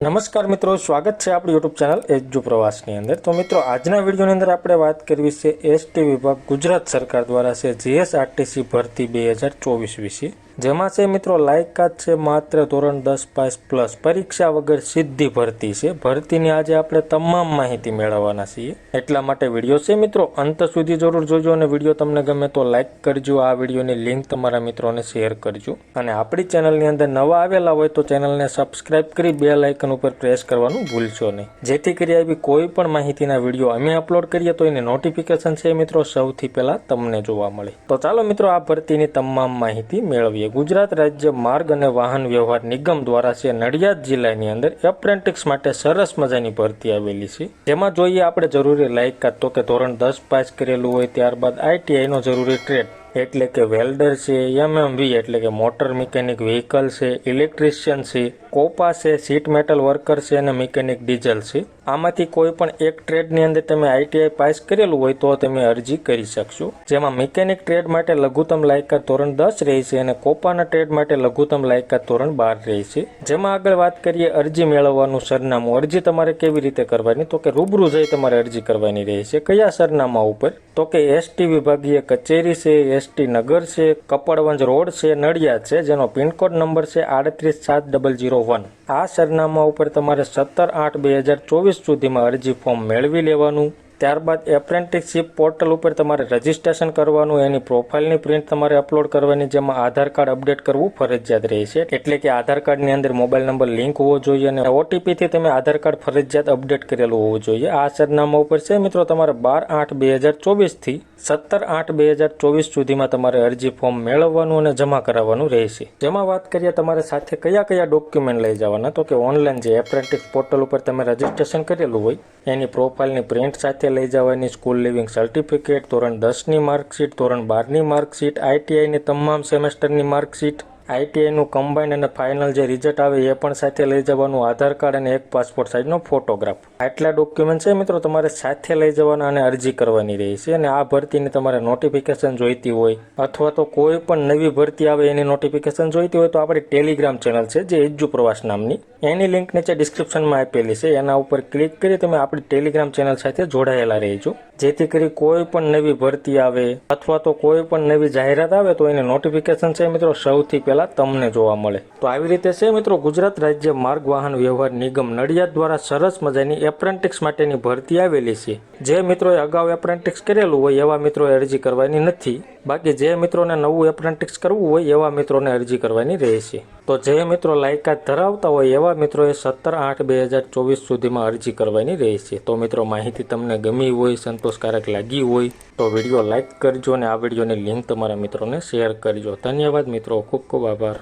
નમસ્કાર મિત્રો, સ્વાગત છે આપણી યુટ્યુબ ચેનલ એજ્યુ પ્રવાસની અંદર। તો મિત્રો, આજના વિડીયોની અંદર આપણે વાત કરવી છે એસટી વિભાગ ગુજરાત સરકાર દ્વારા છે જીએસઆરટીસી ભરતી 2024 વિશે। જેમાં છે મિત્રો લાયકાત છે માત્ર ધોરણ 10 પાસ પ્લસ, પરીક્ષા વગર સીધી ભરતી છે। ભરતીની આજે આપણે તમામ માહિતી મેળવવાના છીએ, એટલા માટે વિડીયો છે મિત્રો અંત સુધી જરૂર જોજો અને વિડીયો તમને ગમે તો લાઈક કરજો, આ વિડીયોની લિંક તમારા મિત્રોને શેર કરજો અને આપણી ચેનલની અંદર નવા આવેલા હોય તો ચેનલને સબસ્ક્રાઇબ કરી બેલ આઇકન ઉપર પ્રેસ કરવાનું ભૂલશો નહીં, જેથી કરી આવી કોઈ પણ માહિતીના વિડીયો અમે અપલોડ કરીએ તો એની નોટિફિકેશન છે મિત્રો સૌથી પહેલા તમને જોવા મળે। તો ચાલો મિત્રો આ ભરતીની તમામ માહિતી મેળવીએ। ગુજરાત રાજ્ય માર્ગ અને વાહન વ્યવહાર નિગમ દ્વારા છે નડિયાદ જિલ્લાની અંદર એપ્રેન્ટિસ માટે સરસ મજાની ભરતી આવેલી છે। જેમાં જોઈએ આપણે જરૂરી લાયકાત તો કે ધોરણ 10 પાસ કરેલું હોય, ત્યારબાદ આઈટીઆઈ નો જરૂરી ટ્રેડ એટલે કે વેલ્ડર છે, એમએમવી એટલે કે મોટર મિકેનિક વ્હીકલ છે, ઇલેક્ટ્રિશિયન છે, કોપા છે, સીટ મેટલ વર્કર છે અને મિકેનિક ડીઝલ છે। આમાંથી કોઈ પણ એક ટ્રેડની અંદર તમે આઈટીઆઈ પાસ કરેલું હોય તો તમે અરજી કરી શકશો। જેમાં મિકેનિક ટ્રેડ માટે લઘુત્તમ લાયકાત ધોરણ 10 રહેશે અને કોપાના ટ્રેડ માટે લઘુત્તમ લાયકાત ધોરણ 12 રહેશે। જેમાં આગળ વાત કરીએ અરજી મેળવવાનું સરનામું। અરજી તમારે કેવી રીતે કરવાની તો કે રૂબરૂ જઈ તમારે અરજી કરવાની રહેશે। કયા સરનામા ઉપર તો કે એસટી વિભાગીય કચેરી છે, એસટી નગર છે, કપડવંજ રોડ છે, નડિયાદ છે, જેનો પિનકોડ નંબર છે 387001। આ સરનામા ઉપર તમારે 17/8/2024 સુધીમાં અરજી ફોર્મ મેળવી લેવાનું। ત્યારબાદ એપ્રેન્ટિસશીપ પોર્ટલ ઉપર તમારે રજીસ્ટ્રેશન કરવાનું, એની પ્રોફાઇલની પ્રિન્ટ તમારે અપલોડ કરવાની, જેમાં આધાર કાર્ડ અપડેટ કરવું ફરજિયાત રહેશે। એટલે કે આધાર કાર્ડની અંદર મોબાઈલ નંબર લિંક હોવો જોઈએ અને ઓટીપીથી તમે આધાર કાર્ડ ફરજિયાત અપડેટ કરેલું હોવું જોઈએ। આ સરનામા ઉપર છે મિત્રો તમારે 12/8/2024 થી 17/8/2024 સુધીમાં તમારે અરજી ફોર્મ મેળવવાનું અને જમા કરાવવાનું રહેશે। જેમાં વાત કરીએ તમારે સાથે કયા કયા ડોક્યુમેન્ટ લઈ જવાના તો કે ઓનલાઈન જે એપ્રેન્ટિસ પોર્ટલ ઉપર તમે રજીસ્ટ્રેશન કરેલું હોય એની પ્રોફાઇલની પ્રિન્ટ સાથે લઈ જવાની, સ્કૂલ લિવિંગ સર્ટિફિકેટ, ધોરણ 10ની માર્કશીટ, ધોરણ 12ની માર્કશીટ, આઈટીઆઈની તમામ સેમેસ્ટરની માર્કશીટ, આઈટીઆઈનું કમ્બાઇન્ડ અને ફાઇનલ જે રિઝલ્ટ આવે એ પણ સાથે લઈ જવાનું, આધાર કાર્ડ અને એક પાસપોર્ટ સાઇઝનો ફોટોગ્રાફ। આટલા ડોક્યુમેન્ટ છે મિત્રો તમારે સાથે લઈ જવાના અને અરજી કરવાની રહેશે। અને આ ભરતીની તમારે નોટિફિકેશન જોઈતી હોય અથવા તો કોઈ પણ નવી ભરતી આવે એની નોટિફિકેશન જોઈતી હોય તો આપણી ટેલિગ્રામ ચેનલ છે જે એજ્યુ પ્રવાસ નામની, એની લિંક નીચે ડિસ્ક્રિપ્શનમાં આપેલી છે, એના ઉપર ક્લિક કરી તમે આપણી ટેલિગ્રામ ચેનલ સાથે જોડાયેલા રહેજો, જેથી કરી કોઈ પણ નવી ભરતી આવે અથવા તો કોઈ પણ નવી જાહેરાત આવે તો એની નોટિફિકેશન છે મિત્રો સૌથી પહેલા તમને જોવા મળે। તો આવી રીતે છે મિત્રો ગુજરાત રાજ્ય માર્ગ વાહન વ્યવહાર નિગમ નડિયાદ દ્વારા સરસ મજાની એપ્રેન્ટિસ માટેની ભરતી આવેલી છે। જે મિત્રોએ અગાઉ એપ્રેન્ટિસ કરેલું હોય એવા મિત્રોએ અરજી કરવાની નથી, બાકી જે મિત્રોને નવું એપ્રેન્ટિસ કરવું હોય એવા મિત્રોને અરજી કરવાની રહેશે। તો જે મિત્રો લાયકાત ધરાવતા હોય એવા મિત્રોએ 17/8/2024 સુધીમાં અરજી કરવાની રહેશે। તો મિત્રો માહિતી તમને ગમી હોય, સંતોષકારક લાગી હોય તો વિડીયો લાઈક કરજો અને આ વિડીયોની લિંક તમારા મિત્રોને શેર કરજો। ધન્યવાદ મિત્રો, ખૂબ ખૂબ આભાર।